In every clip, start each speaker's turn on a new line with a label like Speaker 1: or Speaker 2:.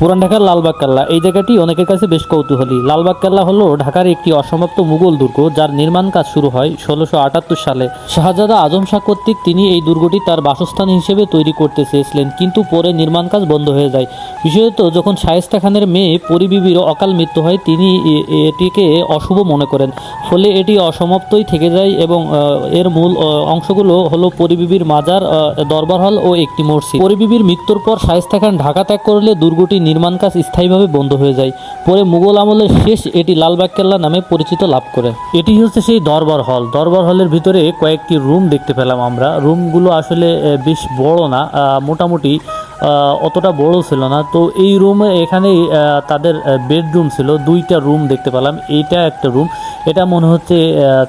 Speaker 1: পুরান ঢাকার লালবাগ কেল্লা এই জায়গাটি অনেকের কাছে বেশ কৌতূহলী। লালবাগ কেল্লা হলো ঢাকার একটি অসমাপ্ত মুঘল দুর্গ, যার নির্মাণ কাজ শুরু হয় 1678 সালে। শাহজাদা আজম শাহ কর্তৃক তিনি এই দুর্গটি তার বাসস্থান হিসেবে তৈরি করতে চেয়েছিলেন, কিন্তু পরে নির্মাণ কাজ বন্ধ হয়ে যায়। বিশেষত যখন শায়েস্তা খানের মেয়ে পরিবিবির অকাল মৃত্যু হয়, তিনি এটিকে অশুভ মনে করেন, ফলে এটি অসমাপ্তই থেকে যায় এবং এর মূল অংশগুলো হলো পরিবিবির মাজার, দরবার হল ও একটি মসজিদ। পরিবিবির মৃত্যুর পর শায়েস্তা খান ঢাকা ত্যাগ করলে দুর্গটি নির্মাণ কাজ স্থায়ীভাবে বন্ধ হয়ে যায়। পরে মুঘল আমলের শেষ এটি লালবাগ কেল্লা নামে পরিচিত লাভ করে। এটি হচ্ছে সেই দরবার হল। দরবার হলের ভিতরে কয়েকটি রুম দেখতে পেলাম আমরা। রুমগুলো আসলে বেশ বড় না, মোটামুটি অতটা বড় ছিল না। তো এই রুমে এখানেই তাদের বেডরুম ছিল, দুইটা রুম দেখতে পেলাম। এইটা একটা রুম, এটা মনে হচ্ছে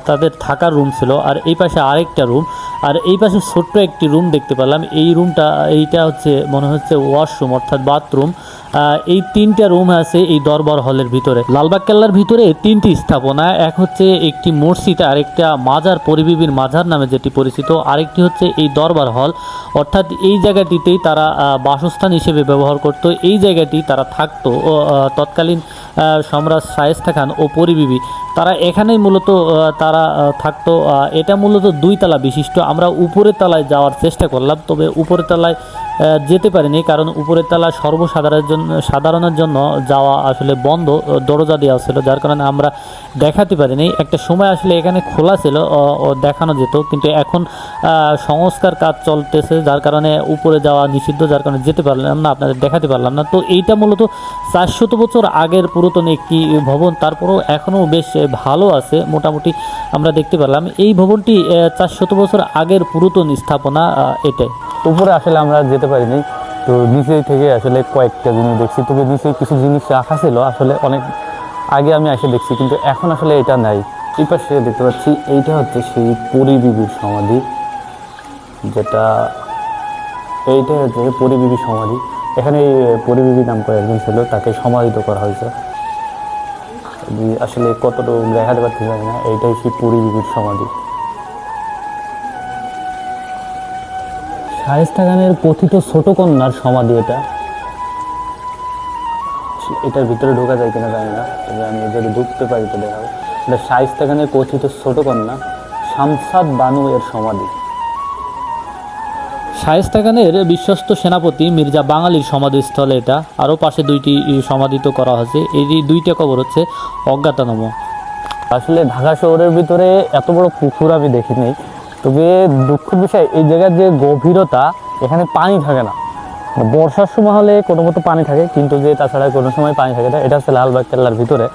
Speaker 1: তাদের থাকার রুম ছিল। আর এই পাশে আরেকটা রুম, আর এই পাশে ছোট্ট একটি রুম দেখতে পেলাম। এইটা হচ্ছে মনে হচ্ছে ওয়াশরুম অর্থাৎ বাথরুম। এই তিনটা রুম আছে এই দরবার হলের ভিতরে। লালবাগ কেল্লার ভিতরে তিনটি স্থাপনা, এক হচ্ছে একটি মসজিদ, আরেকটা মাজার পরিবিবির মাজার নামে যেটি পরিচিত, আরেকটি হচ্ছে এই দরবার হল। অর্থাৎ এই জায়গাটিতেই তারা বাসস্থান হিসেবে ব্যবহার করত, এই জায়গাটি তারা থাকতো। ও তৎকালীন সম্রাট শায়েস্তা খান ও পরিবিবি তারা এখানেই মূলত তারা থাকতো। এটা মূলত দুই তলা বিশিষ্ট। আমরা উপরের তলায় যাওয়ার চেষ্টা করলাম, তবে উপরের তলায় যেতে পারিনি, কারণ উপরের তলা সাধারণের জন্য যাওয়া আসলে বন্ধ, দরজা দেওয়া ছিল, যার কারণে আমরা দেখাতে পারিনি। একটা সময় আসলে এখানে খোলা ছিল, দেখানো যেত, কিন্তু এখন সংস্কার কাজ চলতেছে, যার কারণে উপরে যাওয়া নিষিদ্ধ, যার কারণে যেতে পারলাম না, আপনাদের দেখাতে পারলাম না। তো এইটা মূলত 400 বছর আগের পুরাতন একটি ভবন, তারপরেও এখনও বেশ ভালো আছে মোটামুটি, আমরা দেখতে পেলাম। এই ভবনটি 400 বছর আগের পুরাতন স্থাপনা। এটাই
Speaker 2: উপরে আসলে আমরা যেতে পারিনি, তো নিচে থেকে আসলে কয়েকটা জিনিস দেখছি। তবে নিচে কিছু জিনিস রাখা ছিল, আসলে অনেক আগে আমি এসে দেখছি, কিন্তু এখন আসলে এটা নাই। এই পাশে দেখতে পাচ্ছি এইটা হচ্ছে সেই পরিবিবির সমাধি, এইটাই হচ্ছে পরিবিবির সমাধি। এখানে পরিবিবি নাম করে একজন ছিল, তাকে সমাধিত করা হয়েছে। আসলে কতটুকু দেখাতে পারতে জানি না। এইটাই সেই পরিবিবির সমাধি। শায়েস্তা খানের কথিত ছোট কন্যার সমাধি এটা। এটার ভিতরে ঢোকা যায় কিনা জানি না, তবে আমি যদি ঢুকতে পারি তো দেখাবো। এটা শায়েস্তা খানের কথিত ছোট কন্যা শামসাদ বানু এর সমাধি।
Speaker 1: শায়েস্তা খানের বিশ্বস্ত সেনাপতি মির্জা বাঙালির সমাধিস্থলে এটা। আরও পাশে দুইটি সমাধিত করা হয়েছে। এই দুইটা কবর হচ্ছে অজ্ঞাতনাম।
Speaker 2: আসলে ঢাকা শহরের ভিতরে এত বড় পুকুর আমি দেখিনি, তবে দুঃখের বিষয় এই জায়গার যে গভীরতা, এখানে পানি থাকে না। বর্ষার সময় হলে কোনো মতো পানি থাকে, কিন্তু যে তাছাড়া কোনো সময় পানি থাকে না। এটা হচ্ছে লালবাগ কেল্লার ভিতরে।